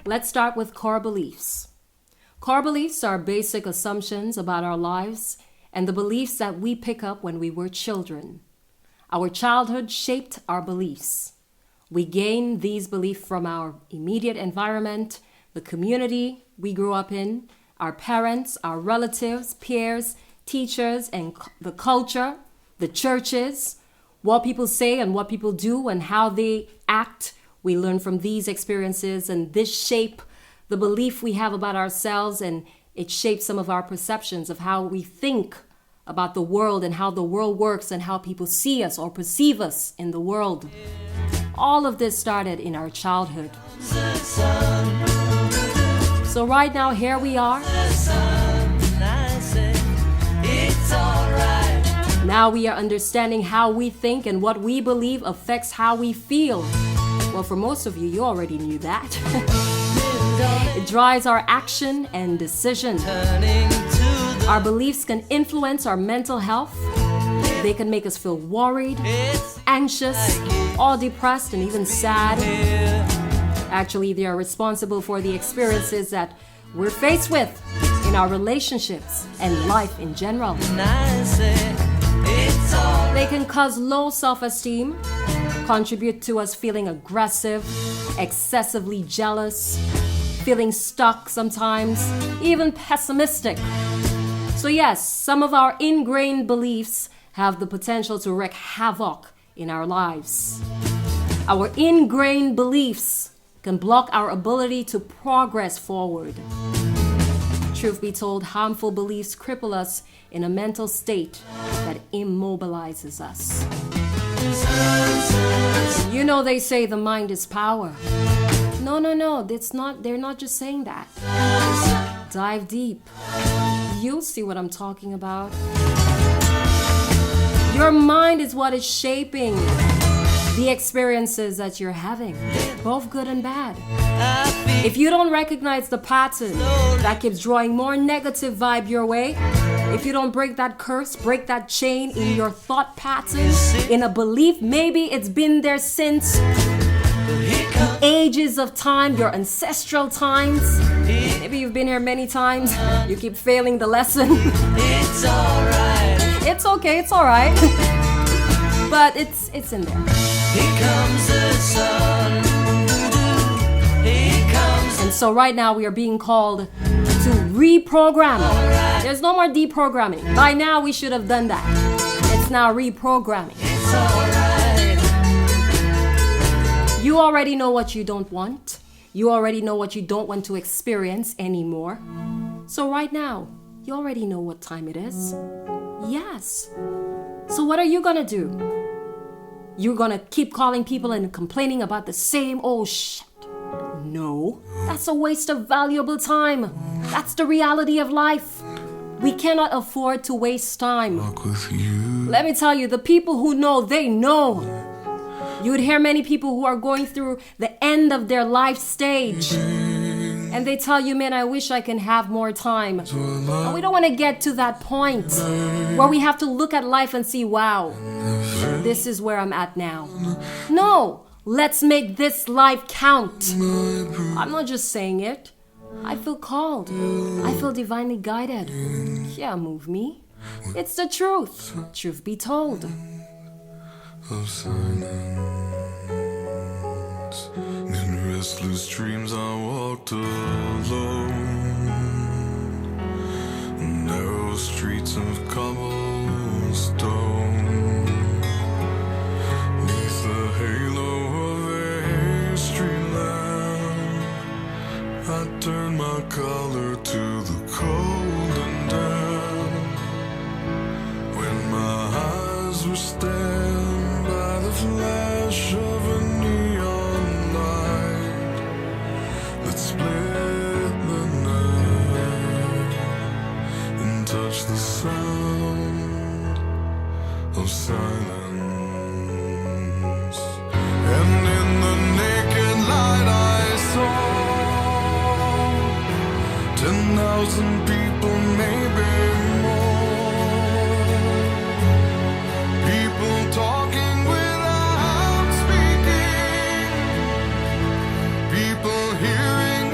Let's start with core beliefs. Core beliefs are basic assumptions about our lives and the beliefs that we pick up when we were children. Our childhood shaped our beliefs. We gain these beliefs from our immediate environment, the community we grew up in, our parents, our relatives, peers, teachers, and the culture, the churches, what people say and what people do and how they act. We learn from these experiences, and this shape the belief we have about ourselves, and it shapes some of our perceptions of how we think about the world and how the world works and how people see us or perceive us in the world. All of this started in our childhood. So right now, here we are. Now we are understanding how we think and what we believe affects how we feel. Well, for most of you, you already knew that. It drives our action and decision. Our beliefs can influence our mental health. They can make us feel worried, anxious, or depressed, and even sad. Actually, they are responsible for the experiences that we're faced with in our relationships and life in general. They can cause low self-esteem, contribute to us feeling aggressive, excessively jealous, feeling stuck sometimes, even pessimistic. So yes, some of our ingrained beliefs have the potential to wreak havoc in our lives. Our ingrained beliefs can block our ability to progress forward. Truth be told, harmful beliefs cripple us in a mental state that immobilizes us. You know, they say the mind is power. No, it's not. They're not just saying that. Dive deep. You'll see what I'm talking about. Your mind is what is shaping the experiences that you're having, both good and bad. If you don't recognize the pattern that keeps drawing more negative vibe your way, if you don't break that curse, break that chain in your thought pattern, in a belief, maybe it's been there since the ages of time, your ancestral times. Maybe you've been here many times. You keep failing the lesson. It's alright. It's okay, it's alright. But it's in there. Here comes the sun. Here comes. And so right now we are being called to reprogram. Right. There's no more deprogramming. By now we should have done that. It's now reprogramming. It's alright. You already know what you don't want. You already know what you don't want to experience anymore. So right now, you already know what time it is. Yes. So what are you gonna do? You're gonna keep calling people and complaining about the same old shit? No, that's a waste of valuable time. That's the reality of life. We cannot afford to waste time. Let me tell you, the people who know, they know. You would hear many people who are going through the end of their life stage. And they tell you, man, I wish I can have more time. And we don't want to get to that point where we have to look at life and see, wow, this is where I'm at now. No, let's make this life count. I'm not just saying it. I feel called. I feel divinely guided. Yeah, move me. It's the truth. Truth be told. Of silence, in restless dreams I walked alone, narrow streets of cobblestone, neath the halo of a street lamp, I turned my collar to the cold and damp, when my eyes were staring flash of a neon light that split the night and touched the sound of silence. And in the naked light I saw 10,000 people, maybe more, people talking without speaking, people hearing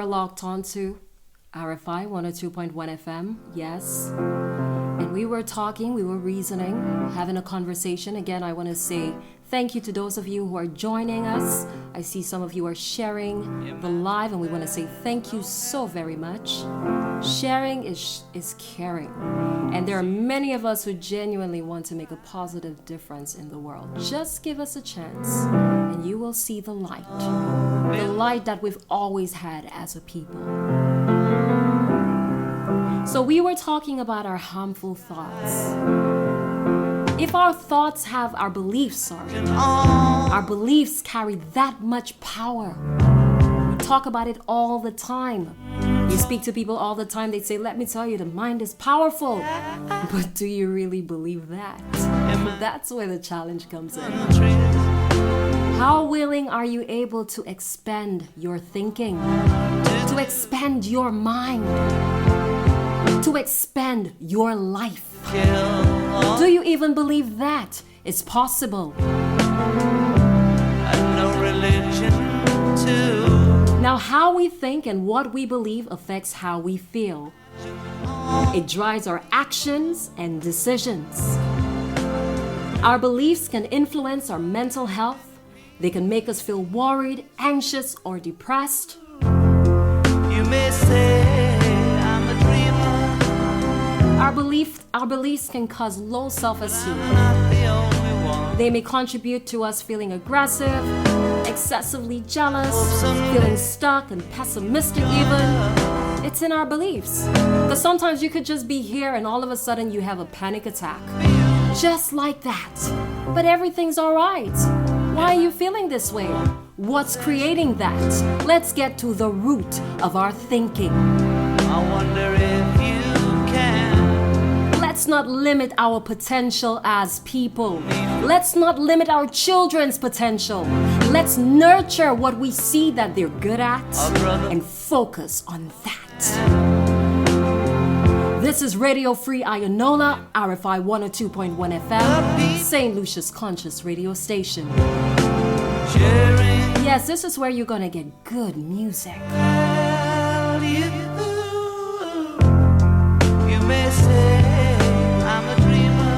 locked on to RFI 102.1 FM. Yes. And we were talking, we were reasoning, having a conversation. Again, I want to say thank you to those of you who are joining us. I see some of you are sharing the live, and we want to say thank you so very much. Sharing is caring. And there are many of us who genuinely want to make a positive difference in the world. Just give us a chance, and you will see the light that we've always had as a people. So we were talking about our harmful thoughts. If our thoughts have our beliefs carry that much power. We talk about it all the time. You speak to people all the time, they say, let me tell you, the mind is powerful. But do you really believe that? That's where the challenge comes in. How willing are you able to expand your thinking? To expand your mind? To expand your life? Do you even believe that it's possible? Now, how we think and what we believe affects how we feel. It drives our actions and decisions. Our beliefs can influence our mental health. They can make us feel worried, anxious, or depressed. You may say I'm a dreamer. Our beliefs can cause low self-esteem. I'm not the only one. They may contribute to us feeling aggressive, excessively jealous, feeling stuck and pessimistic even. It's in our beliefs. Because sometimes you could just be here and all of a sudden you have a panic attack. Just like that. But everything's alright. Why are you feeling this way? What's creating that? Let's get to the root of our thinking. I wonder if you can. Let's not limit our potential as people. Let's not limit our children's potential. Let's nurture what we see that they're good at and focus on that. This is Radio Free Ionola, RFI 102.1 FM, St. Lucia's Conscious Radio Station. Yes, this is where you're gonna get good music. You may say I'm a dreamer,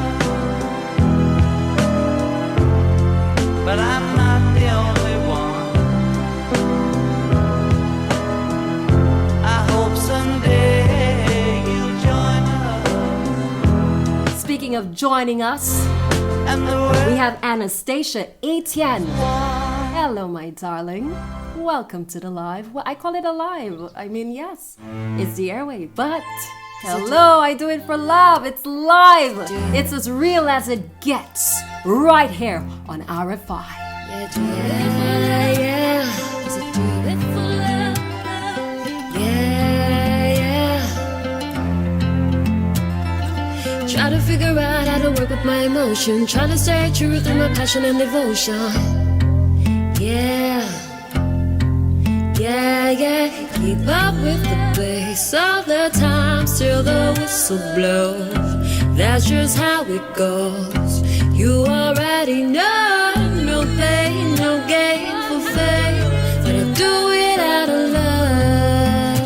but I'm not the only one. I hope someday you'll join us. Speaking of joining us, And the world we have Anastasia Etienne. Hello, my darling. Welcome to the live. Well, I call it a live. I mean, yes, it's the airwave, but hello, I do it for love. It's live. It's as real as it gets right here on RFI. Try to figure out how to work with my emotion. Try to stay true through my passion and devotion. Yeah. Keep up with the pace of the time till the whistle blows. That's just how it goes. You already know. No pain, no gain for fame, but I do it out of love.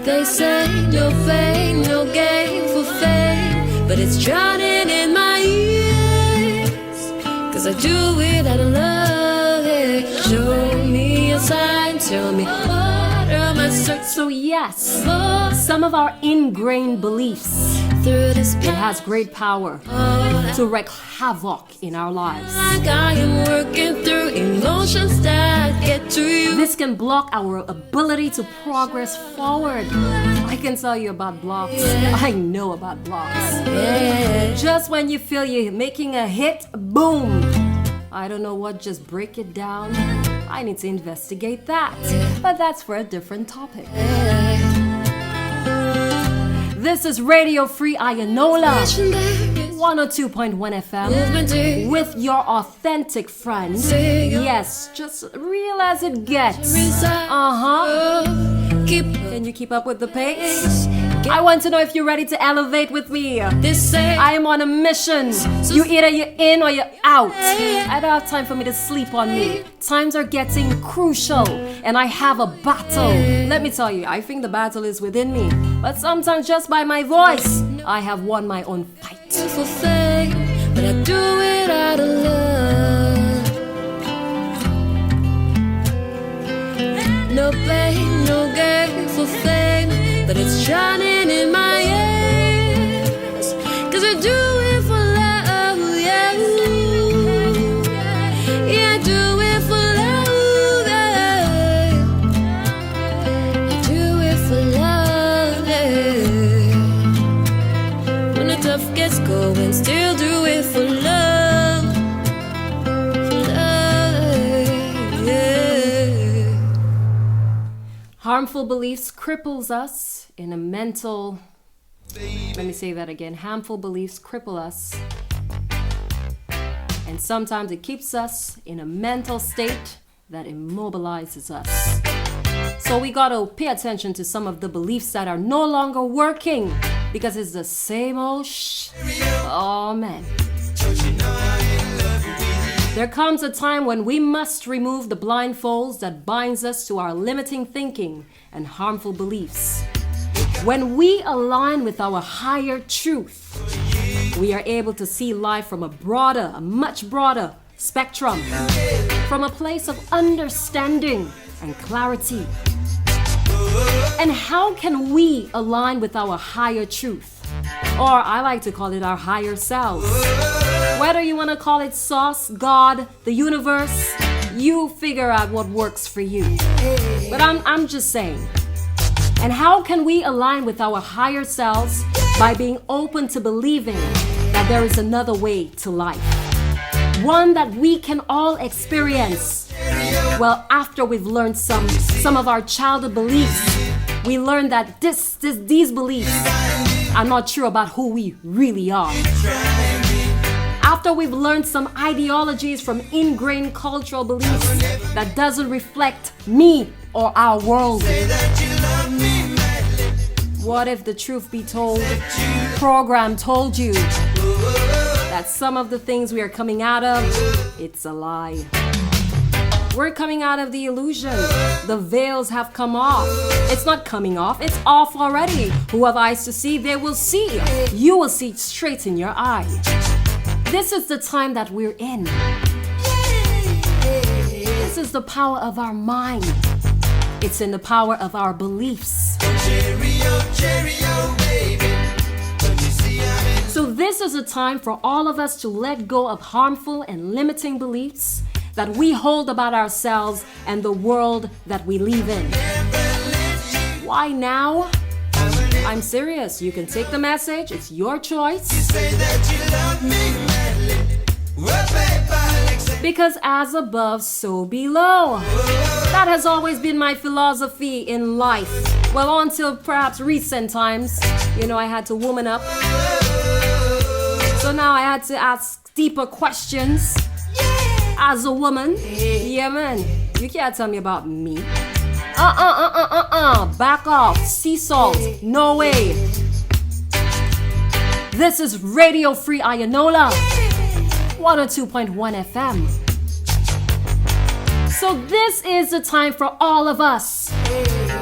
They say no pain, no gain for fame, but it's drowning in my ears. Cause I do it out of love. Show me a sign, tell me what am I searching. So yes, some of our ingrained beliefs, Through this it has great power to wreak havoc in our lives. like I am working through emotions that get to you. This can block our ability to progress forward. I can tell you about blocks. I know about blocks. Yeah. Just when you feel you're making a hit, boom. I don't know what, just break it down. I need to investigate that. But that's for a different topic. This is Radio Free Ionola, 102.1 FM, with your authentic friend. Yes, just real as it gets. Keep Can you keep up with the pace? I want to know if you're ready to elevate with me. This say I am on a mission. You either you're in or you're out. I don't have time for me to sleep on me. Times are getting crucial and I have a battle. Let me tell you, I think the battle is within me. But sometimes just by my voice, I have won my own fight. for fame, but I do it out of love. No pain, no gain for fame, but it's shining in my ears. 'Cause I do it for love, yeah. Yeah, I do it for love, yeah. I do it for love, yeah. When the tough gets going, still do it for love. For love, yeah. Harmful beliefs cripples us in a mental... Let me say that again. Harmful beliefs cripple us. And sometimes it keeps us in a mental state that immobilizes us. So we gotta pay attention to some of the beliefs that are no longer working because it's the same old Oh man. There comes a time when we must remove the blindfolds that binds us to our limiting thinking and harmful beliefs. When we align with our higher truth, we are able to see life from a much broader spectrum, from a place of understanding and clarity. And how can we align with our higher truth? Or I like to call it our higher selves. Whether you want to call it sauce, God, the universe, you figure out what works for you. But I'm just saying. And how can we align with our higher selves? By being open to believing that there is another way to life. One that we can all experience. Well, after we've learned some of our childhood beliefs, we learn that these beliefs are not true about who we really are. After we've learned some ideologies from ingrained cultural beliefs that doesn't reflect me or our world. What if the truth be told, program told you that some of the things we are coming out of, it's a lie. We're coming out of the illusion. The veils have come off. It's not coming off, it's off already. Who have eyes to see, they will see. You will see straight in your eye. This is the time that we're in. This is the power of our mind. It's in the power of our beliefs. So this is a time for all of us to let go of harmful and limiting beliefs that we hold about ourselves and the world that we live in. Why now? I'm serious. You can take the message. It's your choice. Because as above, so below. That has always been my philosophy in life. Well, until perhaps recent times, I had to woman up. So now I had to ask deeper questions. As a woman, yeah man, you can't tell me about me. Back off, sea salt, no way. This is Radio Free Ayanola, 102.1 FM. So this is the time for all of us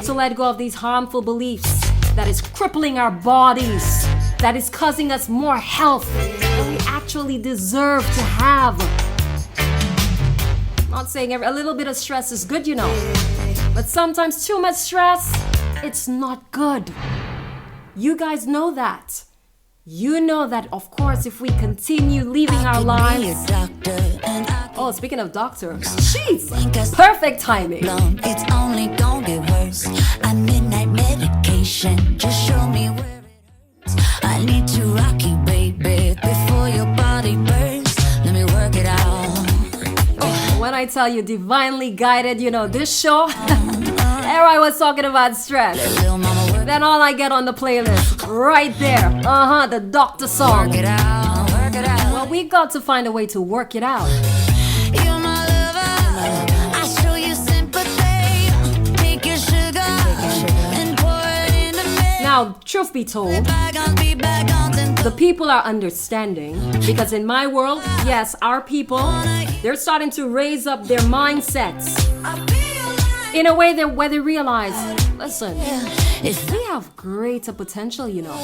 to let go of these harmful beliefs that is crippling our bodies, that is causing us more health than we actually deserve to have. Not saying a little bit of stress is good, but sometimes too much stress, it's not good. You guys know that. You know that, of course, if we continue living our lives. Oh, speaking of doctor, jeez, perfect timing. It's only gonna get worse. I midnight medication, just show me where it hurts. I need to rock you, baby, before your body burns. Let me work it out. When I tell you divinely guided, this show, there I was talking about stress. Then all I get on the playlist, right there, the doctor song. Work it out, work it out. Well, we got to find a way to work it out. You're my lover, I show you sympathy. Take your sugar and pour it into me. Now, Now, truth be told, Bygones be bygones and the people are understanding because in my world, yes, our people, they're starting to raise up their mindsets in a way that where they realize, listen, we have greater potential, you know.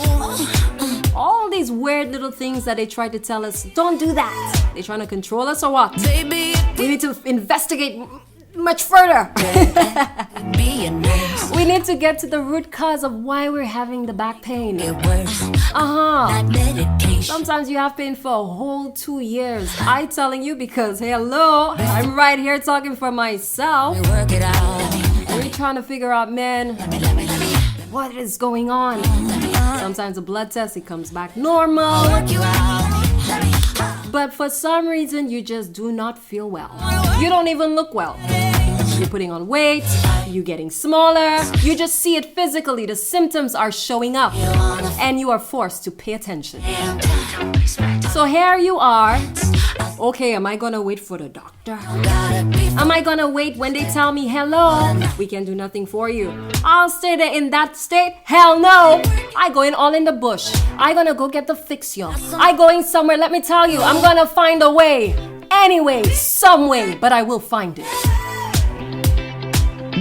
All these weird little things that they try to tell us, don't do that. They trying to control us or what? baby, We need to investigate much further. be a nurse. We need to get to the root cause of why we're having the back pain. Get worse. Uh-huh. Not medication. Sometimes you have pain for a whole 2 years. I telling you because, hello, I'm right here talking for myself. Work it out. And we're trying to figure out, man, what is going on? Sometimes a blood test, it comes back normal. Work you out. But for some reason, you just do not feel well. You don't even look well. You're putting on weight, you're getting smaller, you just see it physically. The symptoms are showing up, and you are forced to pay attention. So here you are. Okay, am I gonna wait for the doctor? Am I gonna wait when they tell me, hello, we can do nothing for you? I'll stay there in that state? Hell no! I going all in the bush. I gonna go get the fix, yo. I going somewhere, let me tell you, I'm gonna find a way. Anyway, some way, but I will find it.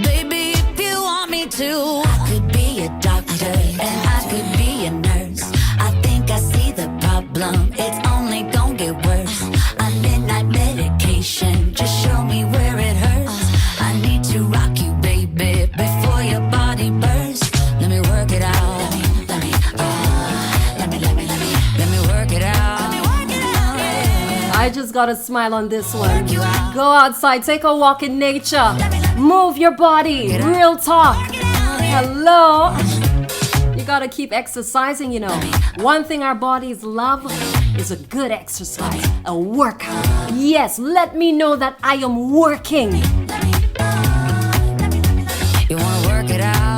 Baby, if you want me to, I could be a doctor and I could be a nurse. I think I see the problem. It's only gonna get worse. I'm midnight medication. Just show me where it hurts. I need to rock you, baby, before your body bursts. Let me work it out. Let me work it out. I just got a smile on this one. Go outside, take a walk in nature. Move your body. Real talk. Hello. You gotta keep exercising, you know. One thing our bodies love is a good exercise, a workout. Yes, let me know that I am working. You wanna work it out?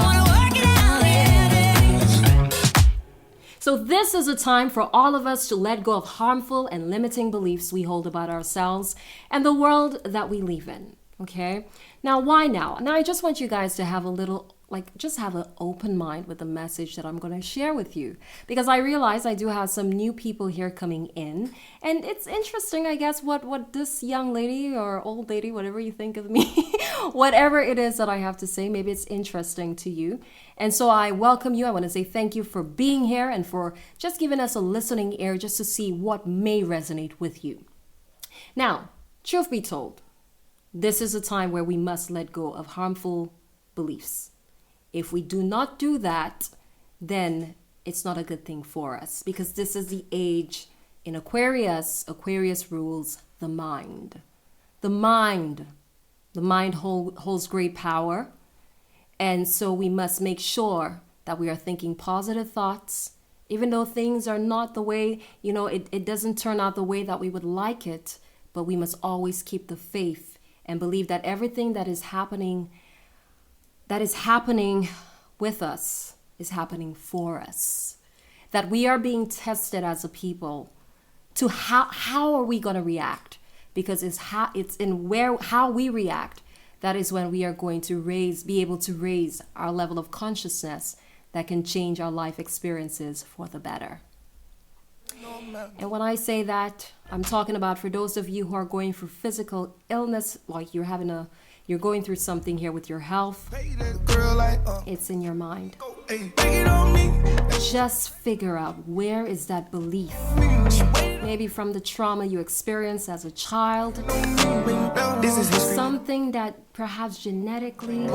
So this is a time for all of us to let go of harmful and limiting beliefs we hold about ourselves and the world that we live in. Okay? Now, why now? Now, I just want you guys to have a little, just have an open mind with the message that I'm going to share with you. Because I realize I do have some new people here coming in. And it's interesting, I guess, what this young lady or old lady, whatever you think of me, whatever it is that I have to say, maybe it's interesting to you. And so I welcome you. I want to say thank you for being here and for just giving us a listening ear just to see what may resonate with you. Now, truth be told, this is a time where we must let go of harmful beliefs. If we do not do that, then it's not a good thing for us because this is the age in Aquarius. Aquarius rules the mind. The mind holds great power. And so we must make sure that we are thinking positive thoughts, even though things are not the way, it doesn't turn out the way that we would like it, but we must always keep the faith and believe that everything that is happening with us is happening for us. That we are being tested as a people to how are we going to react? Because how we react. That is when we are going to be able to raise our level of consciousness that can change our life experiences for the better. And when I say that, I'm talking about for those of you who are going through physical illness, like you're going through something here with your health. It's in your mind. Just figure out, where is that belief? Maybe from the trauma you experienced as a child. Something that perhaps genetically. It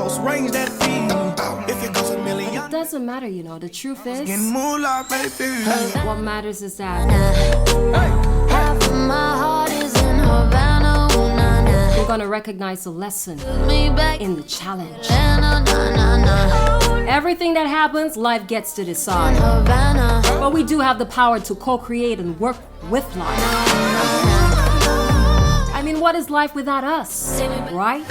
doesn't matter, the truth is, what matters is that Half of my heart is in Havana. you're going to recognize the lesson in the challenge. Everything that happens, life gets to decide. But we do have the power to co-create and work with life. I mean, what is life without us, right?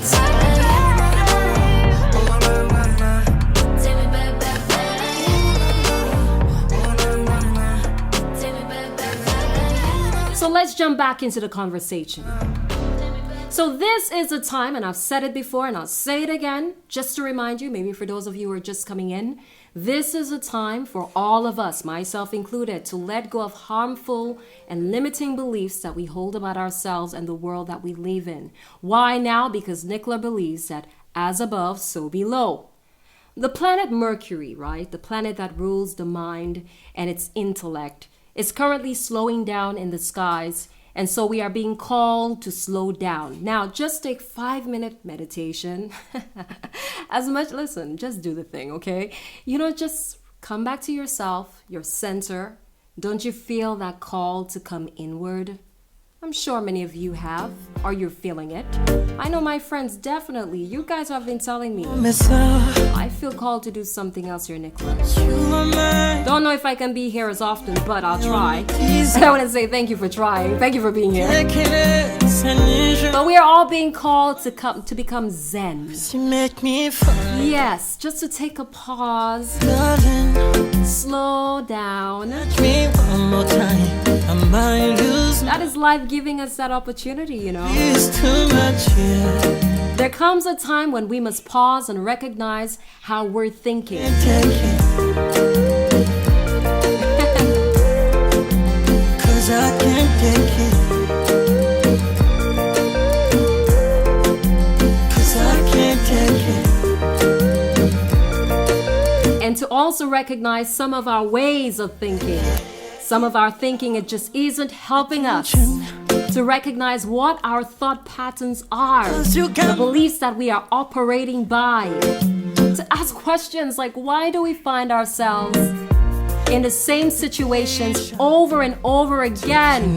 So let's jump back into the conversation. So this is a time, and I've said it before and I'll say it again, just to remind you, maybe for those of you who are just coming in, This is a time for all of us, myself included, to let go of harmful and limiting beliefs that we hold about ourselves and the world that we live in. Why now? Because Nickler believes that as above, so below. The planet Mercury, right? The planet that rules the mind and its intellect is currently slowing down in the skies. And so we are being called to slow down. Now, just take 5-minute meditation. Listen, just do the thing, okay? Just come back to yourself, your center. Don't you feel that call to come inward? I'm sure many of you have, or you're feeling it. I know my friends, definitely. You guys have been telling me. I feel called to do something else here, Nickler. Don't know if I can be here as often, but I'll try. I want to say thank you for trying. Thank you for being here. But we are all being called to become Zen. Yes, just to take a pause, slow down. That is life giving us that opportunity, There comes a time when we must pause and recognize how we're thinking. Cause I can't take it. Cause I can't take it. And to also recognize some of our ways of thinking. Some of our thinking, it just isn't helping us to recognize what our thought patterns are, the beliefs that we are operating by. To ask questions like, why do we find ourselves in the same situations over and over again,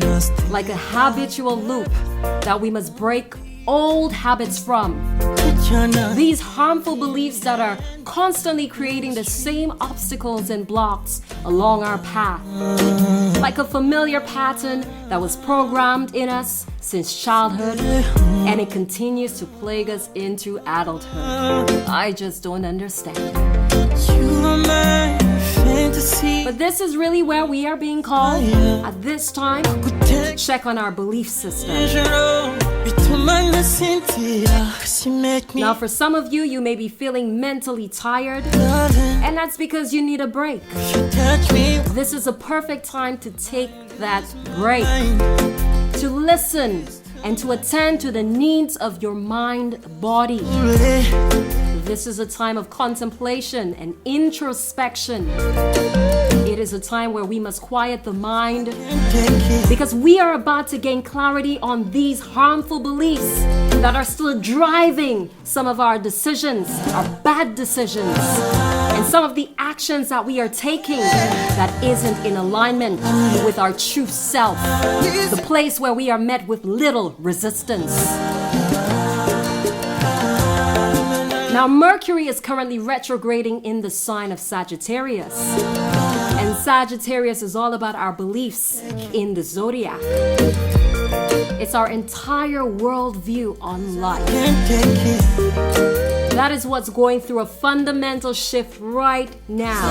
like a habitual loop that we must break old habits from? These harmful beliefs that are constantly creating the same obstacles and blocks along our path, like a familiar pattern that was programmed in us since childhood, and it continues to plague us into adulthood. I just don't understand. But this is really where we are being called at this time to check on our belief system. Now, for some of you, you may be feeling mentally tired, and that's because you need a break. This is a perfect time to take that break, to listen and to attend to the needs of your mind, body. This is a time of contemplation and introspection. It is a time where we must quiet the mind because we are about to gain clarity on these harmful beliefs that are still driving some of our decisions, our bad decisions, and some of the actions that we are taking that isn't in alignment with our true self, the place where we are met with little resistance. Now, Mercury is currently retrograding in the sign of Sagittarius. And Sagittarius is all about our beliefs in the zodiac. It's our entire worldview on life. That is what's going through a fundamental shift right now.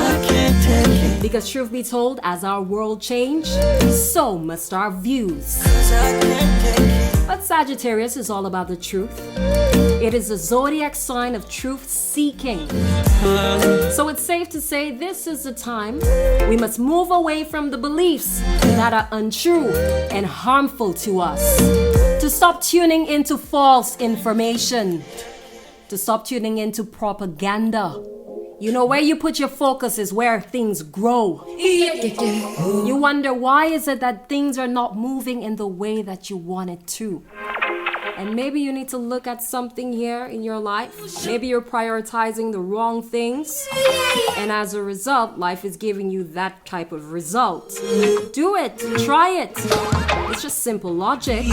Because truth be told, as our world change, so must our views. But Sagittarius is all about the truth. It is a zodiac sign of truth seeking. So it's safe to say this is the time we must move away from the beliefs that are untrue and harmful to us. To stop tuning into false information. To stop tuning into propaganda. Where you put your focus is where things grow. You wonder, why is it that things are not moving in the way that you want it to? And maybe you need to look at something here in your life. Maybe you're prioritizing the wrong things. And as a result, life is giving you that type of result. Do it. Try it. It's just simple logic.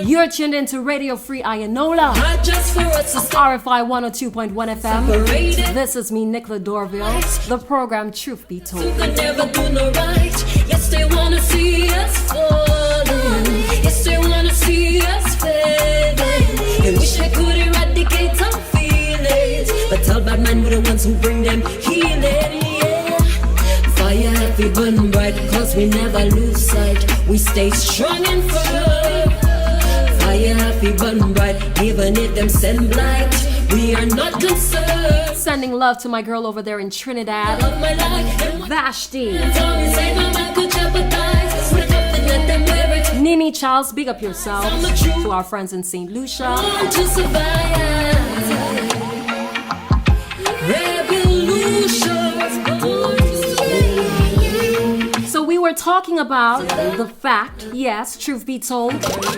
You're tuned into Radio Free Ayanola. RFI 102.1 FM. This is me, Nickler Dorville. The program Truth Be Told. Yes, they wanna see us falling. Yes, they wanna see us fading. They wish they could eradicate our feelings, but all bad men were the ones who bring them healing. Yeah. Fire happy burn bright, cause we never lose sight. We stay strong and firm. Fire happy burn bright, even if them send blight. We are not concerned. Sending love to my girl over there in Trinidad, Of my life and Vashti. tell me, say my mind could jeopardize. Wake up and let them wear it. Nini Charles, big up yourself. To our friends in St. Lucia. Born to survive. Revolution. So we were talking about the fact, yes, truth be told,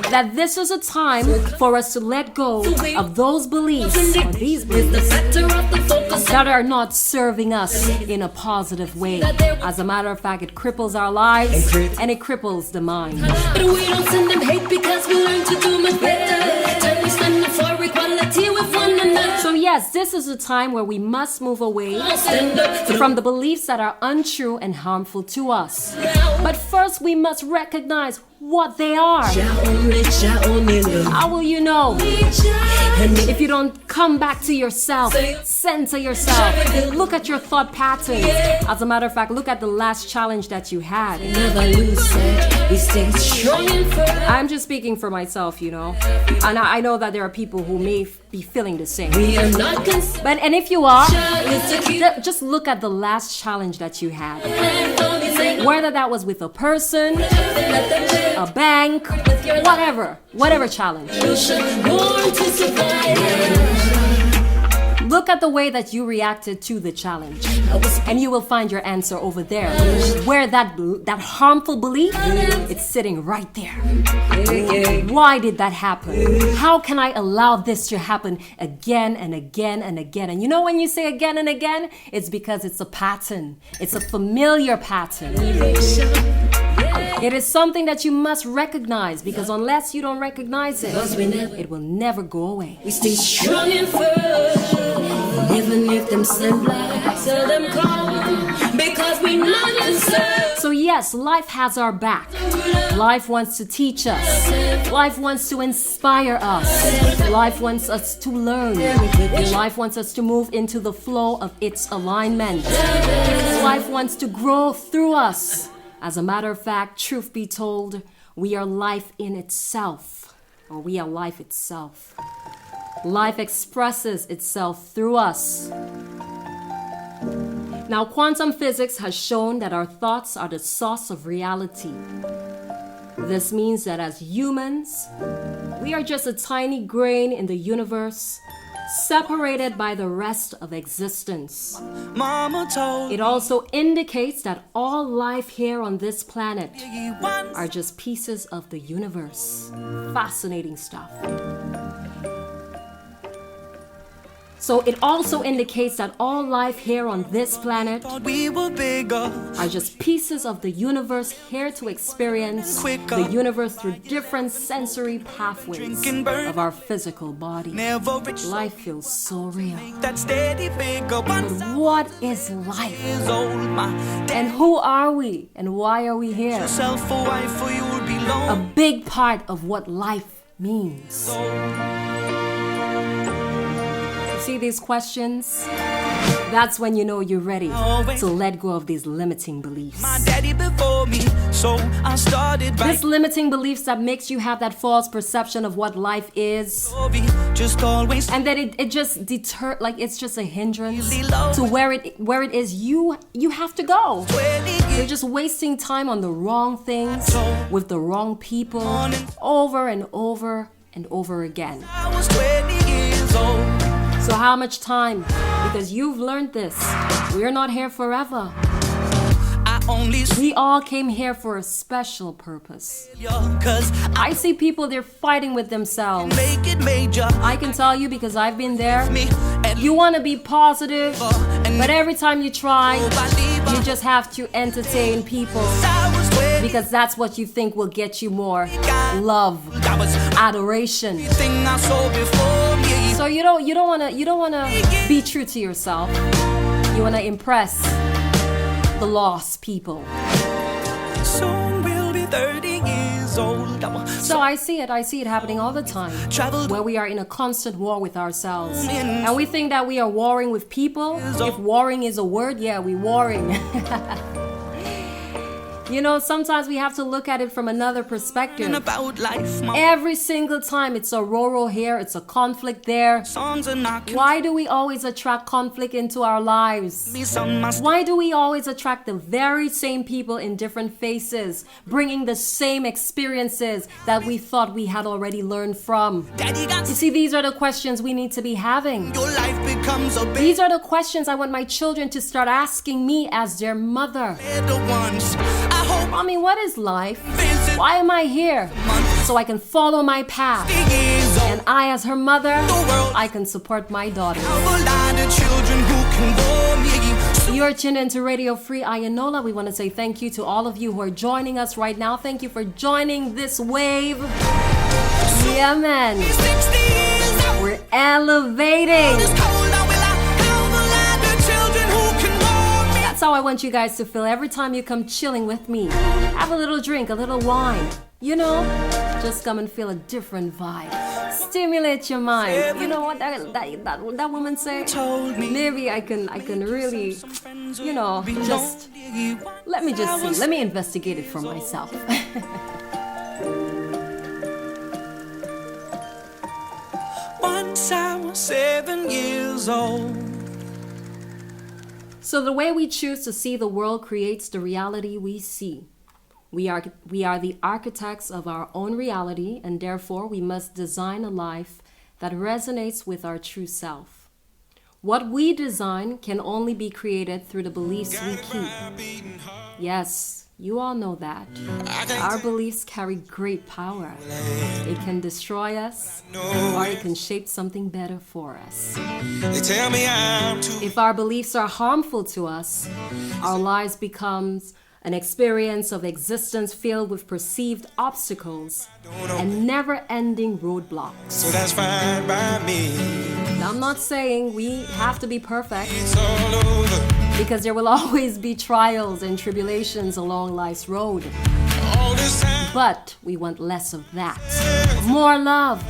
that this is a time for us to let go of those beliefs or these The beliefs center of the focus. that are not serving us in a positive way. As a matter of fact, it cripples our lives and it cripples the mind. But we don't send them hate because we learn to do much better. Time we stand for equality with one another. So yes, this is a time where we must move away Stand up for from the beliefs that are untrue and harmful to us. But first we must recognize what they are. Jah only love. How will you know And if you don't come back to yourself, center yourself, look at your thought patterns? As a matter of fact, look at the last challenge that you had. never lose it. We stay strong and firm. I'm just speaking for myself, you know, and I know that there are people who may be feeling the same. We are not concerned. But and if you are, It's to keep just look at the last challenge that you had. on saying Whether that was with a person, let them wear a bank, whatever challenge. born to survive. Look at the way that you reacted to the challenge, and you will find your answer over there. Where that harmful belief, it's sitting right there. Why did that happen? How can I allow this to happen again and again and again? And you know when you say again and again, it's because it's a pattern. It's a familiar pattern. It is something that you must recognize, because unless you don't recognize it, it will never go away. We stay strong and firm. Even if them send lies, tell them come. Because we not concerned. So yes, life has our back. Life wants to teach us. Life wants to inspire us. Life wants us to learn. Life wants us to move into the flow of its alignment. Life wants to grow through us. As a matter of fact, truth be told, we are life in itself, or we are life itself. Life expresses itself through us. Now, quantum physics has shown that our thoughts are the source of reality. This means that as humans, we are just a tiny grain in the universe, separated by the rest of existence. Mama told It also indicates that all life here on this planet me once. are just pieces of the universe. Fascinating stuff. So it also indicates that all life here on this planet Thought we were bigger. are just pieces of the universe here to experience the universe through different sensory pathways of our physical body. Never rich. Life feels so real. That steady figure. Once I What is life? was old, my And who are we? And why are we here? yourself a wife for you would be A long. big part of what life means. See these questions? That's when you know you're ready to let go of these limiting beliefs. My daddy before me, so I started by These limiting beliefs that makes you have that false perception of what life is. story. Just always And that it just like it's just a hindrance to where it is you have to go. 20 You're years. just wasting time on the wrong things with the wrong people over and over and over again. I was 20 years old. So how much time? Because you've learned this. We're not here forever. I only see We all came here for a special purpose. ya, cause I I see people, they're fighting with themselves. make it major. I can tell you because I've been there. Me and You want to be positive, but every time you try, believe you just have to entertain people I was 20. because that's what you think will get you more love, That was adoration. everything I saw before me. So you don't wanna be true to yourself. You wanna impress the lost people. Soon we'll be 30 years old. So I see it happening all the time. Traveled Where we are in a constant war with ourselves. And we think that we are warring with people. If warring is a word, yeah, we warring. You know, sometimes we have to look at it from another perspective. About life, my Every single time it's a roar here, it's a conflict there. songs are knocking. Why do we always attract conflict into our lives? Me on my Why do we always attract the very same people in different faces, bringing the same experiences that we thought we had already learned from? daddy got You see, these are the questions we need to be having. your life becomes a These are the questions I want my children to start asking me as their mother. better ones. I hope Mommy, what is life? visit Why am I here? months So I can follow my path. years old. And I, as her mother, world. I can support my daughter. A lot of children who can bore me. You're tuned into Radio Free Ayanola. We want to say thank you to all of you who are joining us right now. Thank you for joining this wave. Yeah, man. 60 years out. We're elevating. It's cold, I will have a lot of children who can bore me. That's how I want you guys to feel every time you come chilling with me. Have a little drink, a little wine. You know, just come and feel a different vibe. Stimulate your mind. You know what that woman say? Told me Maybe I can really, you know, just let me just see. Let me investigate it for myself. once I was 7 years old. So the way we choose to see the world creates the reality we see. We are the architects of our own reality, and therefore we must design a life that resonates with our true self. What we design can only be created through the beliefs we keep. Yes, you all know that. Our beliefs carry great power. It can destroy us, or it can shape something better for us. They tell me I'm too. If our beliefs are harmful to us, our lives becomes an experience of existence filled with perceived obstacles and never-ending roadblocks. So that's fine by me. Now, I'm not saying we have to be perfect, It's all over. because there will always be trials and tribulations along life's road. All this time. But we want less of that. More love,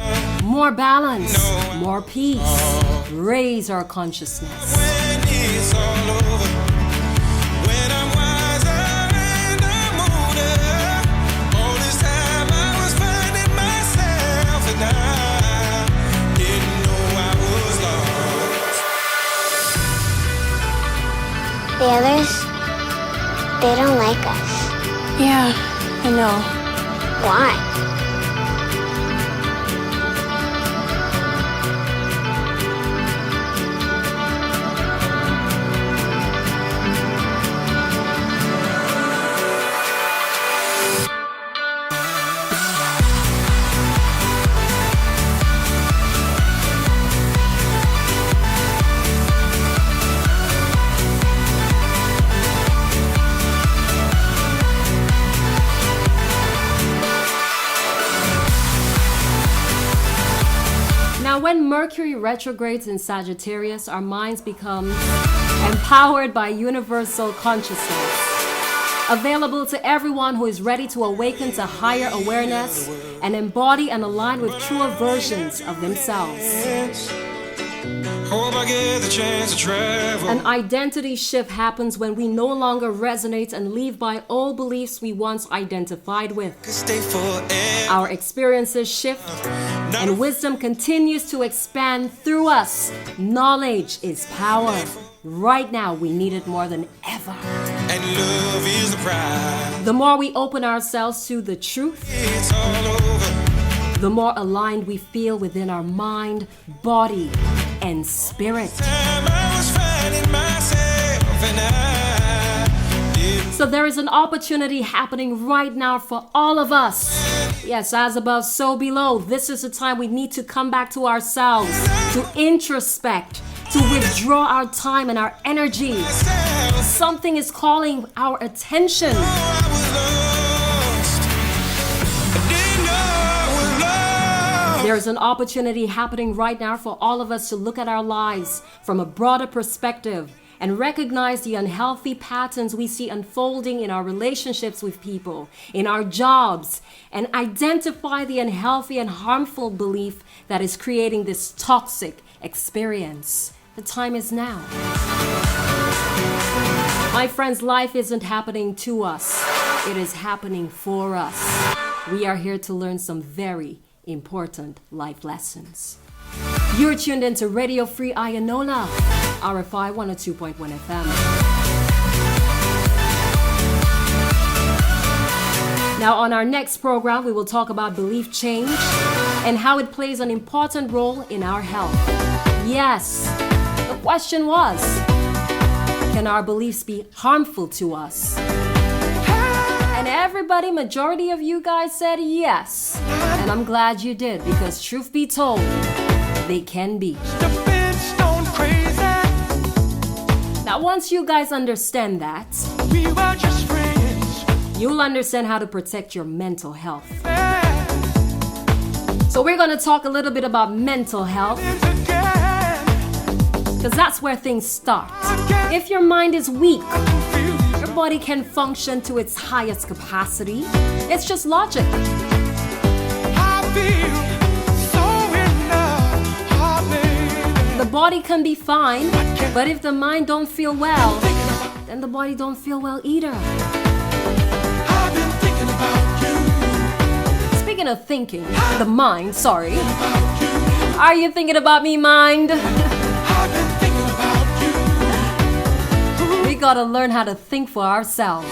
more balance, more peace. Raise our consciousness. When it's all over. When I'm wiser and I'm older. All this time I was finding myself and I didn't know I was lost. The others, they don't like us. Yeah, I know. Why? Now, when Mercury retrogrades in Sagittarius, our minds become empowered by universal consciousness, available to everyone who is ready to awaken to higher awareness and embody and align with truer versions of themselves. Hope I get the chance to travel. An identity shift happens when we no longer resonate and leave by old beliefs we once identified with. Stay forever. Our experiences shift and wisdom continues to expand through us. Knowledge is power. Right now, we need it more than ever. And love is the prize. The more we open ourselves to the truth, It's all over. the more aligned we feel within our mind, body, and spirit. Time I was finding myself and I didn't. So there is an opportunity happening right now for all of us. Yes, as above, so below. This is the time we need to come back to ourselves, to introspect, to withdraw our time and our energy. Something is calling our attention. I was lost. I didn't know I was lost. There's an opportunity happening right now for all of us to look at our lives from a broader perspective and recognize the unhealthy patterns we see unfolding in our relationships with people, in our jobs, and identify the unhealthy and harmful belief that is creating this toxic experience. The time is now. My friends, life isn't happening to us. It is happening for us. We are here to learn some very important life lessons. You're tuned into Radio Free Ayanola, RFI 102.1 FM. Now, on our next program, we will talk about belief change and how it plays an important role in our health. Yes, the question was, can our beliefs be harmful to us? And everybody, majority of you guys said yes. And I'm glad you did, because truth be told, they can be. Now, once you guys understand that, We were just friends. you'll understand how to protect your mental health. So we're going to talk a little bit about mental health, because that's where things start. If your mind is weak, your body can function to its highest capacity. It's just logic. The body can be fine, but if the mind don't feel well, then the body don't feel well either. Speaking of thinking, the mind, sorry. Are you thinking about me, mind? We gotta learn how to think for ourselves.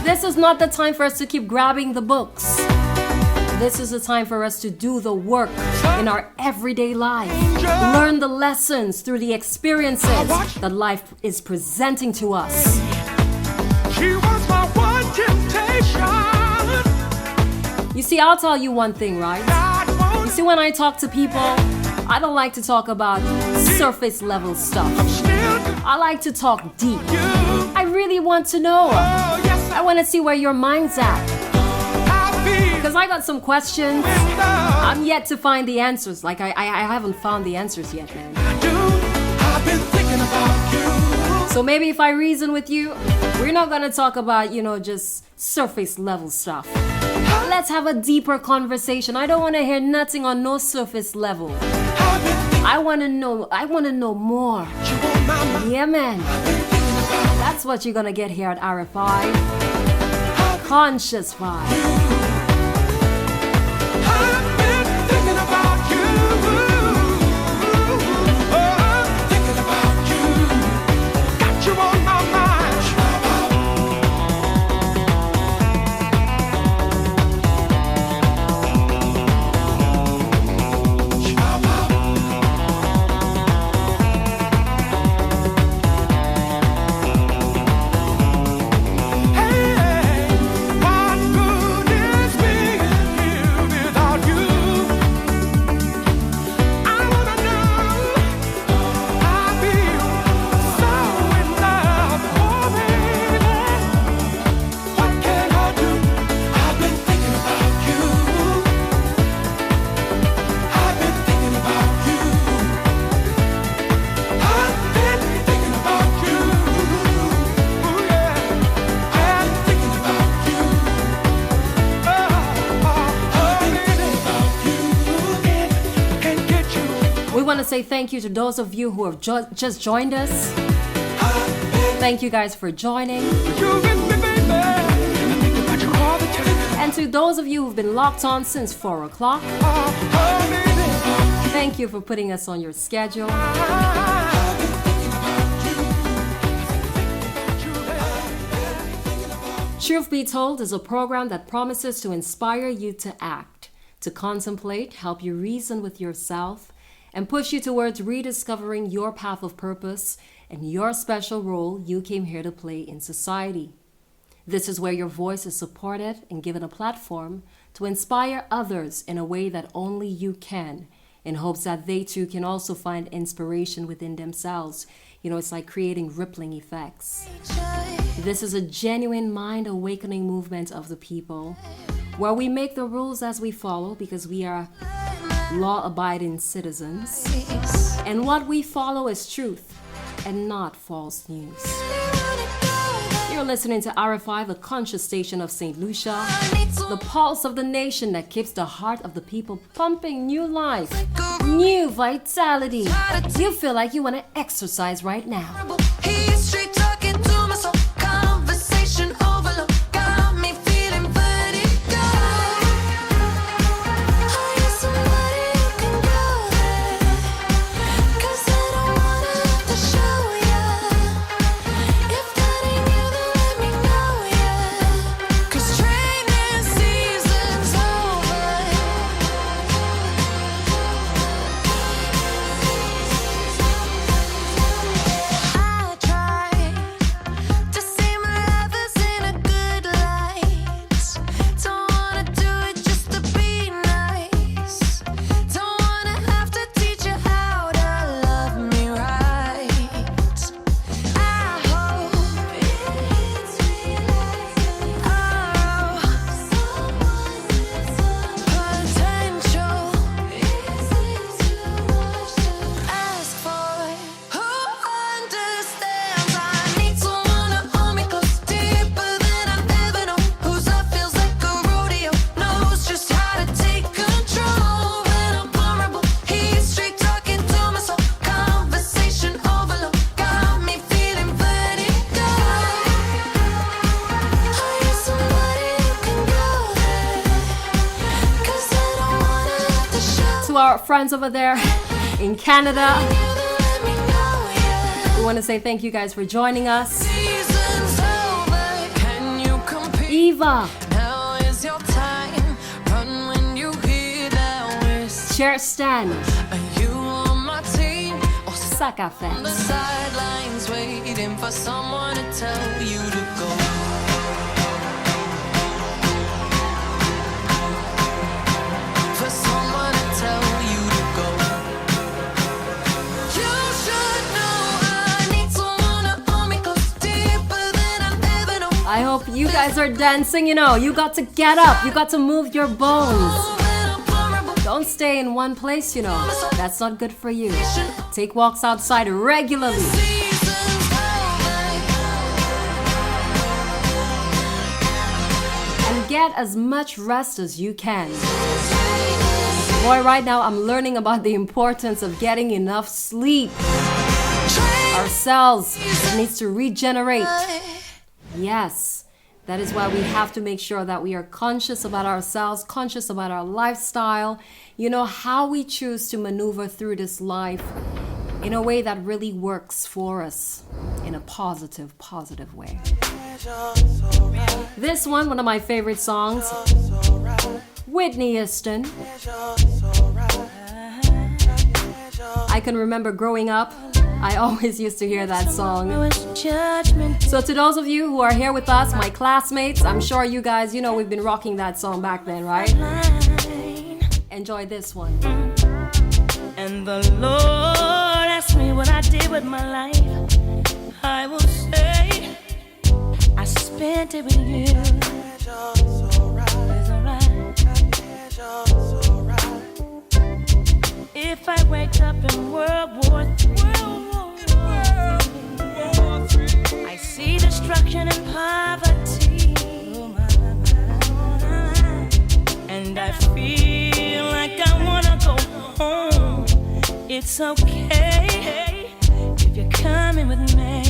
This is not the time for us to keep grabbing the books. This is the time for us to do the work in our everyday life. Learn the lessons through the experiences that life is presenting to us. She was my one temptation. You see, I'll tell you one thing, right? You see, when I talk to people, I don't like to talk about surface level stuff. I like to talk deep. I really want to know. I want to see where your mind's at. Because I got some questions. I'm yet to find the answers. Like, I haven't found the answers yet, man. I've been thinking about you. So maybe if I reason with you, we're not going to talk about, just surface level stuff. Let's have a deeper conversation. I don't want to hear nothing on no surface level. I want to know more. Yeah, man. That's what you're going to get here at RFI. Conscious Vibe. I've been thinking about you. Thinking about you. Got you on my mind. Say thank you to those of you who have just joined us. Thank you guys for joining. And to those of you who've been locked on since 4 o'clock, thank you for putting us on your schedule. Truth Be Told is a program that promises to inspire you to act, to contemplate, help you reason with yourself, and push you towards rediscovering your path of purpose and your special role you came here to play in society. This is where your voice is supported and given a platform to inspire others in a way that only you can, in hopes that they too can also find inspiration within themselves. It's like creating rippling effects. This is a genuine mind awakening movement of the people, where we make the rules as we follow because we are law-abiding citizens, and what we follow is truth and not false news. You're listening to RFI, the conscious station of St. Lucia, the pulse of the nation that keeps the heart of the people pumping new life, new vitality. You feel like you want to exercise right now. History talking to myself, conversation overload. our friends over there in Canada, we want to say thank you guys for joining us. Eva, Cherstan, Sakafet, sidelines waiting for someone to tell you to go. For someone to tell you to go. You should know I need someone to hold me close, deeper than I've ever known. I hope you guys are dancing. You know, you got to get up, you got to move your bones. Don't stay in one place, you know. That's not good for you. Take walks outside regularly. And get as much rest as you can. Boy, right now I'm learning about the importance of getting enough sleep. Our cells needs to regenerate. Yes. That is why we have to make sure that we are conscious about ourselves, conscious about our lifestyle, you know, how we choose to maneuver through this life in a way that really works for us in a positive way. This one of my favorite songs, Whitney Houston. I can remember growing up, I always used to hear that song. So to those of you who are here with us, my classmates, I'm sure you guys, you know we've been rocking that song back then, right? Enjoy this one. And the Lord asked me what I did with my life. I will say I spent it with you. It's alright. If I wake up in World War III, I see destruction and poverty, and I feel like I wanna go home. It's okay if you're coming with me.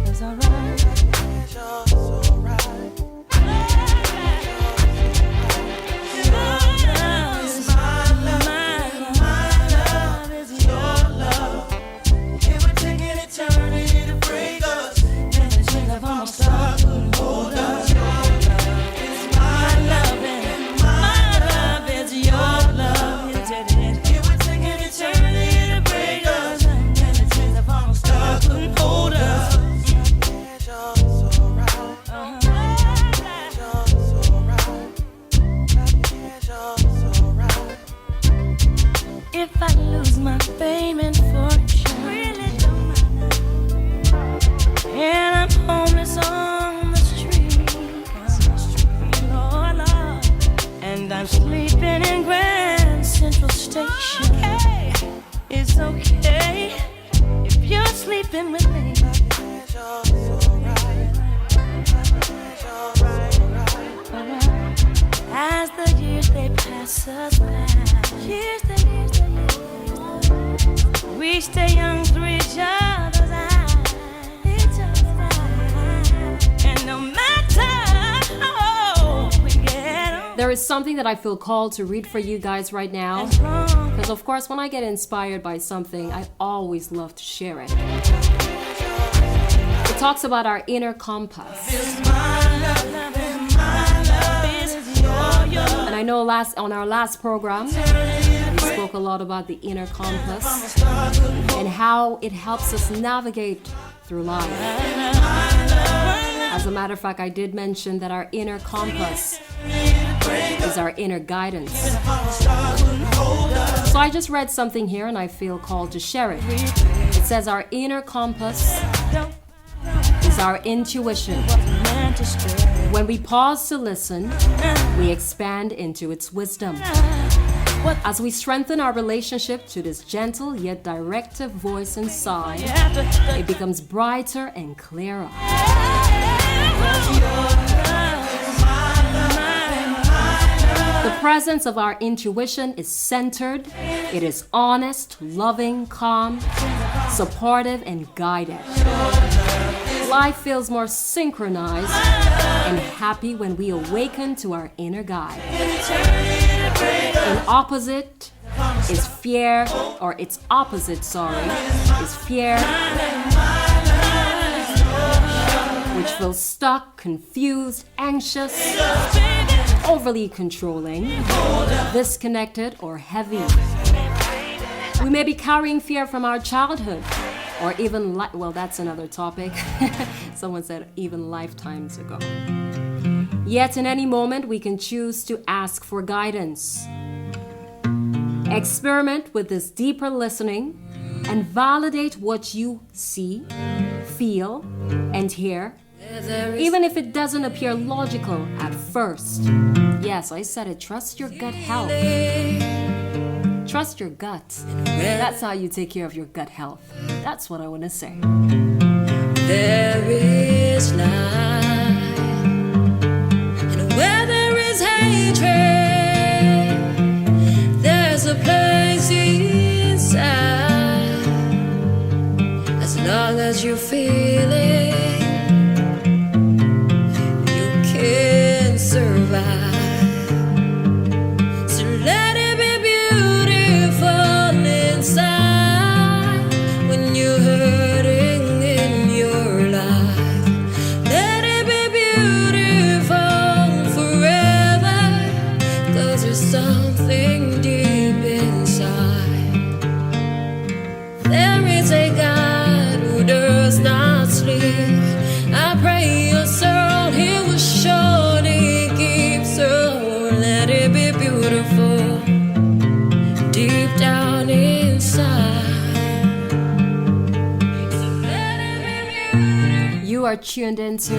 It's alright. If I lose my fame and fortune, really don't matter. And I'm homeless on the street, Lord, and I'm sleeping in Grand Central Station. It's okay if you're sleeping with me. As the years they pass us by, we stay young through each other's eyes. And no matter how we get on, There is something that I feel called to read for you guys right now. Because of course, when I get inspired by something, I always love to share it. It talks about our inner compass. And I know on our last program, we spoke a lot about the inner compass and how it helps us navigate through life. As a matter of fact, I did mention that our inner compass is our inner guidance. So I just read something here and I feel called to share it. It says our inner compass is our intuition. When we pause to listen, we expand into its wisdom. As we strengthen our relationship to this gentle yet directive voice inside, it becomes brighter and clearer. The presence of our intuition is centered, it is honest, loving, calm, supportive, and guided. Life feels more synchronized and happy when we awaken to our inner guide. In opposite is fear, or its opposite, sorry, is fear, which feels stuck, confused, anxious, overly controlling, disconnected, or heavy. We may be carrying fear from our childhood, or even, well, that's another topic. Someone said even lifetimes ago. Yet in any moment, we can choose to ask for guidance. Experiment with this deeper listening and validate what you see, feel, and hear, even if it doesn't appear logical at first. Yes, I said it. Trust your gut health. Trust your gut. That's how you take care of your gut health. That's what I want to say. There is light, and where there is hatred, there's a place inside. As long as you feel it, you can survive. So let it be beautiful inside when you're hurting in your life. Let it be beautiful forever, 'cause there's something deep inside. There is a God who does not sleep. I pray your soul he will surely keep. So let it be beautiful deep down inside. So let it be beautiful. You are tuned into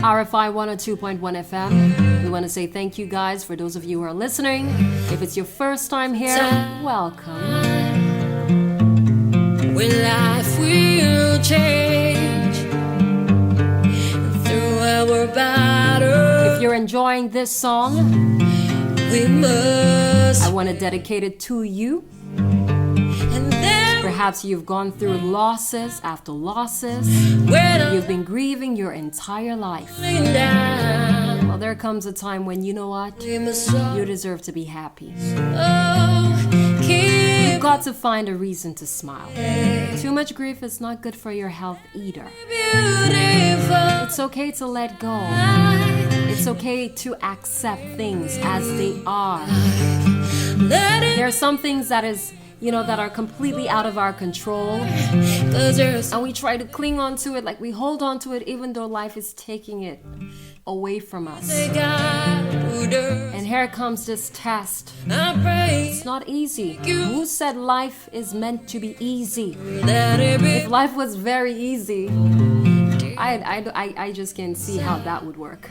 RFI 102.1 FM. We want to say thank you guys for those of you who are listening. If it's your first time here, welcome. When life will change through our battle, If you're enjoying this song, we must. I want to dedicate it to you. And then Perhaps you've gone through losses after losses. when You've been grieving your entire life. I'm down, Well, there comes a time when you know what? we must You deserve to be happy. keep You've got to find a reason to smile. Too much grief is not good for your health either. beautiful. It's okay to let go. It's okay to accept things as they are. Let it There are some things that is, that are completely out of our control, 'cause there's and we try to cling on to it, like we hold on to it even though life is taking it away from us. a God who does. And here comes this test. I pray It's not easy. Who said life is meant to be easy? let it be If life was very easy, I just can't see how that would work.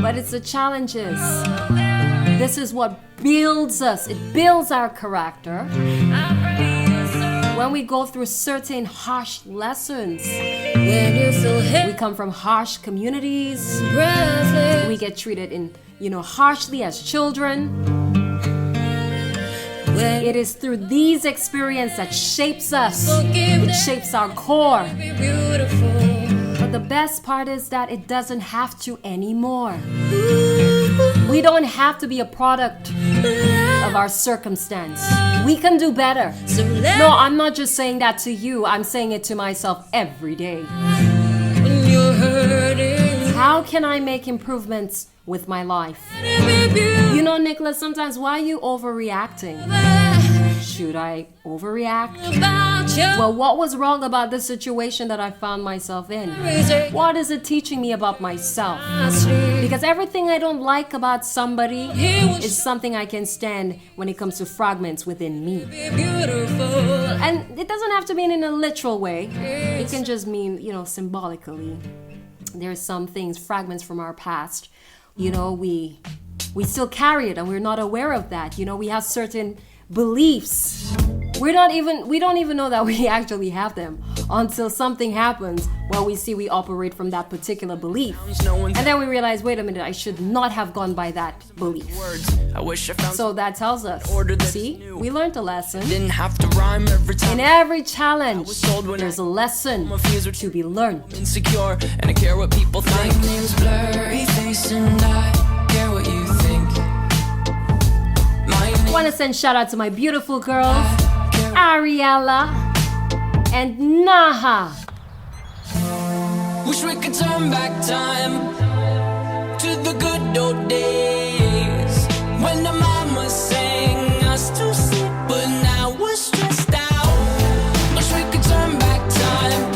But it's the challenges. This is what builds us. It builds our character. When we go through certain harsh lessons, when you feel we hit, come from harsh communities. breathless. We get treated harshly as children. When It is through these experiences that shapes us. It forgiveness shapes our core. be beautiful. But the best part is that it doesn't have to anymore. We don't have to be a product of our circumstance. We can do better. So let No, I'm not just saying that to you. I'm saying it to myself every day. when you're hurting, How can I make improvements with my life? let it be Nicholas, sometimes why are you overreacting? Should I overreact? about you. Well, what was wrong about this situation that I found myself in? What is it teaching me about myself? Because everything I don't like about somebody is something I can stand when it comes to fragments within me. Beautiful. And it doesn't have to mean in a literal way. It can just mean, symbolically. There are some things, fragments from our past. We still carry it and we're not aware of that. We have certain beliefs. We don't even know that we actually have them until something happens where we operate from that particular belief. And then we realize, wait a minute, I should not have gone by that belief. I wish I found So that tells us, see, we learned a lesson. didn't have to rhyme every time. In every challenge, told when there's a lesson my fears were to be learned. insecure, and I care what people think. My name's blurry face and I care what you think. Want to send shout out to my beautiful girls, Ariella and Naha. Wish we could turn back time to the good old days when the mama sang us to sleep, but now we're stressed out. Wish we could turn back time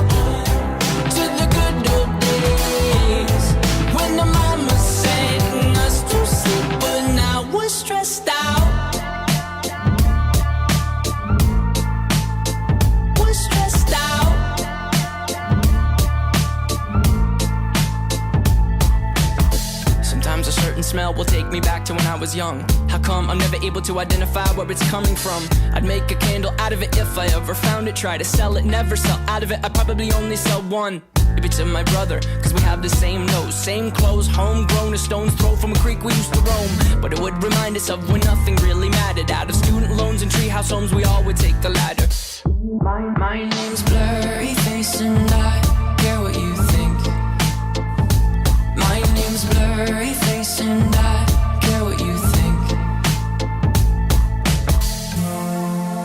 to the good old days when the mama sang us to sleep, but now we're stressed out. We're stressed out. Sometimes a certain smell will take me back to when I was young. How come I'm never able to identify where it's coming from? I'd make a candle out of it if I ever found it. Try to sell it, never sell out of it. I'd probably only sell one. Maybe to my brother, cause we have the same nose, same clothes, homegrown, a stone's throw from a creek we used to roam. But it would remind us of when nothing really mattered. Out of student loans and treehouse homes, we all would take the ladder. My name's Blurry Face and I care what you think. My name's Blurry Face and I care what you think.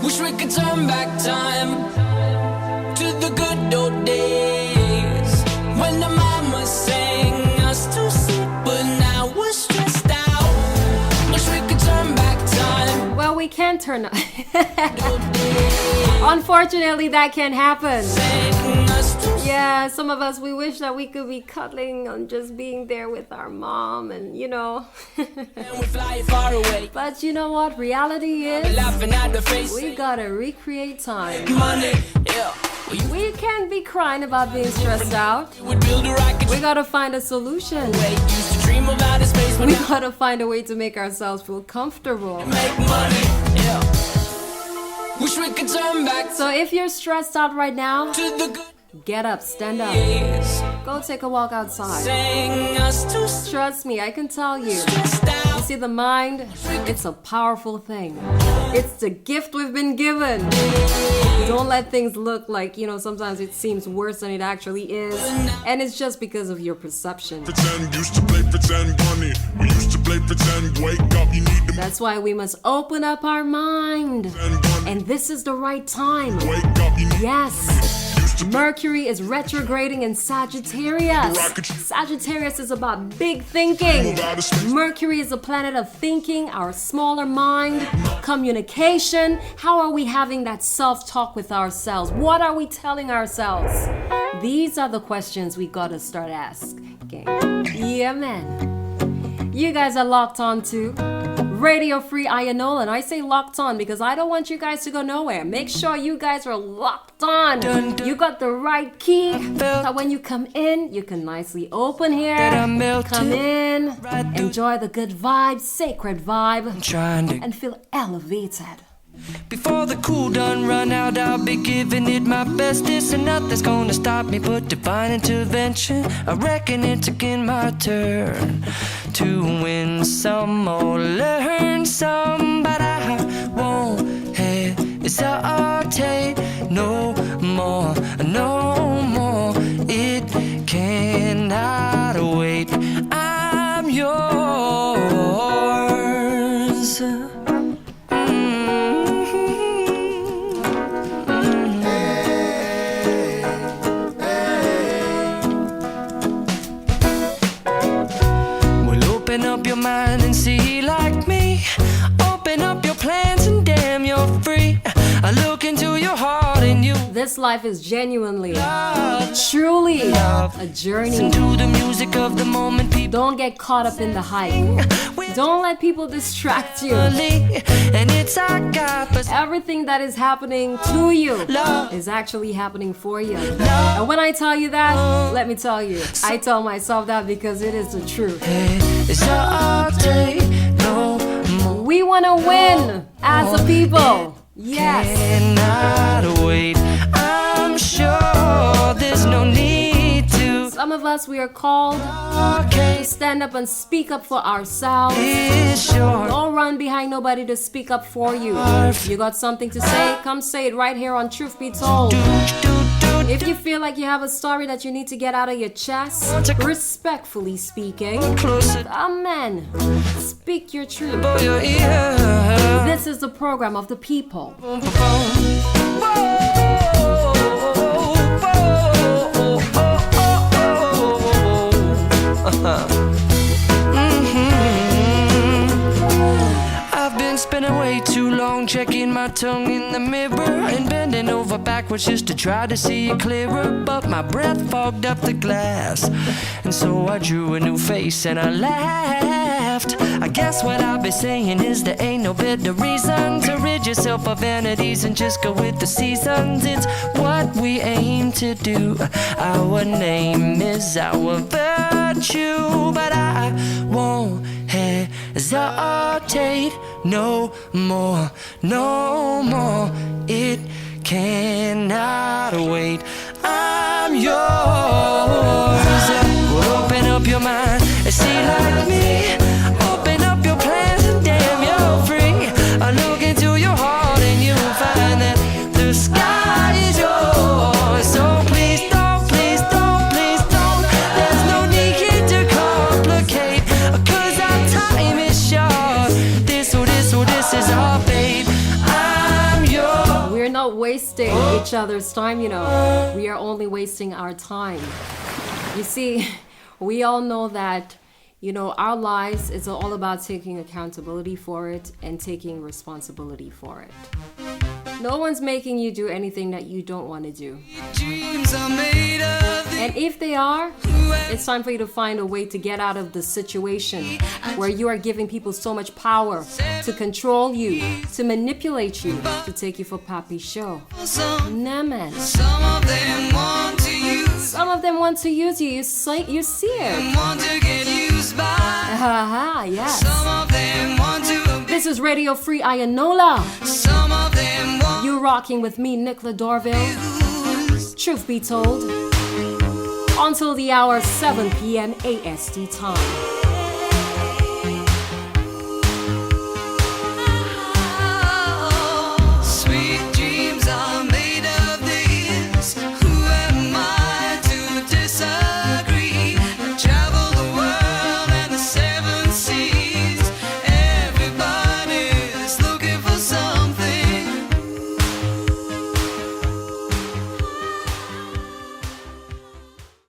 Wish we could turn back time to the good old days when the mama sang us to sleep, but now we're stressed out. Wish we could turn back time. Well, we can't turn up. Old days, Unfortunately, that can't happen. sang us to sleep. Yeah, some of us, we wish that we could be cuddling and just being there with our mom and, you know. And we fly far away, But you know what? Reality is, laughing at the face. we gotta recreate time. Money, yeah. We can't be crying about being stressed out. Would build a rocket. We gotta find a solution. Used to dream of outer space, but We now gotta find a way to make ourselves feel comfortable. make money, yeah. Wish we could turn back So if you're stressed out right now, to the good get up, stand up, days. go take a walk outside. Sang us to sleep. Trust me, I can tell you. Stressed You out. see, the mind, it's a powerful thing. It's the gift we've been given. Don't let things look like, you know, sometimes it seems worse than it actually is. And it's just because of your perception. Pretend, used to play pretend bunny. We used to play pretend, wake up, you need to That's why we must open up our mind. pretend bunny. And this is the right time. Wake up, you need Yes. used to Mercury is retrograding in Sagittarius. Sagittarius is about big thinking. Mercury is a planet of thinking, our smaller mind, communication. How are we having that self-talk with ourselves? What are we telling ourselves? These are the questions we gotta start asking. Yeah, man. You guys are locked on to Radio Free Ionola, and I say locked on because I don't want you guys to go nowhere. Make sure you guys are locked on. You got the right key. That when you come in, you can nicely open here. Come in, enjoy the good vibe, sacred vibe, Trying to and feel elevated. Before the cool done run out, I'll be giving it my bestest, and nothing's gonna stop me but divine intervention. I reckon it's again my turn to win some or learn some, but I won't hesitate no more, no more. It cannot wait. I'm yours. Open up your mind and see like me. Open up your plans and damn, you're free. I look into your heart and you This life is genuinely, truly a journey. listen to the music of the moment, people. Don't get caught up in the hype. Don't let people distract you. And it's I got but Everything that is happening to you is actually happening for you. And when I tell you that, let me tell you, I tell myself that because it is the truth. it's all day no more. We want to win as a people. Yes. Cannot wait. I'm sure there's no need to. Some of us, we are called to stand up and speak up for ourselves. It's sure. Don't run behind nobody to speak up for you. You got something to say? Come say it right here on Truth Be Told. If you feel like you have a story that you need to get out of your chest, respectfully speaking, amen. Speak your truth. This is the program of the people. I've been spending way too long checking my tongue in the mirror and bending over backwards just to try to see it clearer, but my breath fogged up the glass, and so I drew a new face and I laughed. I guess what I'll be saying is there ain't no better reason to rid yourself of vanities and just go with the seasons. It's what we aim to do. Our name is our virtue, but I won't hesitate no more, no more. It cannot wait. I'm yours. Well, open up your mind and see like me. Open up your plans and damn, you're free. I look into your heart and you'll find that the sky is yours. So please don't, please don't, please don't. There's no need here to complicate, 'cause our time is short. This is our fate. I'm yours. We're not wasting each other's time, you know. We are only wasting our time. You see, we all know that, you know, our lives is all about taking accountability for it and taking responsibility for it. No one's making you do anything that you don't want to do. Dreams are made of the And if they are, it's time for you to find a way to get out of the situation where you are giving people so much power to control you, to manipulate you, to take you for Papi's show. Nah, man. some of them want to use, Some of them want to use you. You see it. want to get used by. Haha, yes. Some of them want to be, This is Radio Free Ayanola. some of them want You're rocking with me, Nickler Dorville. Truth be told, until the hour 7 p.m. AST time.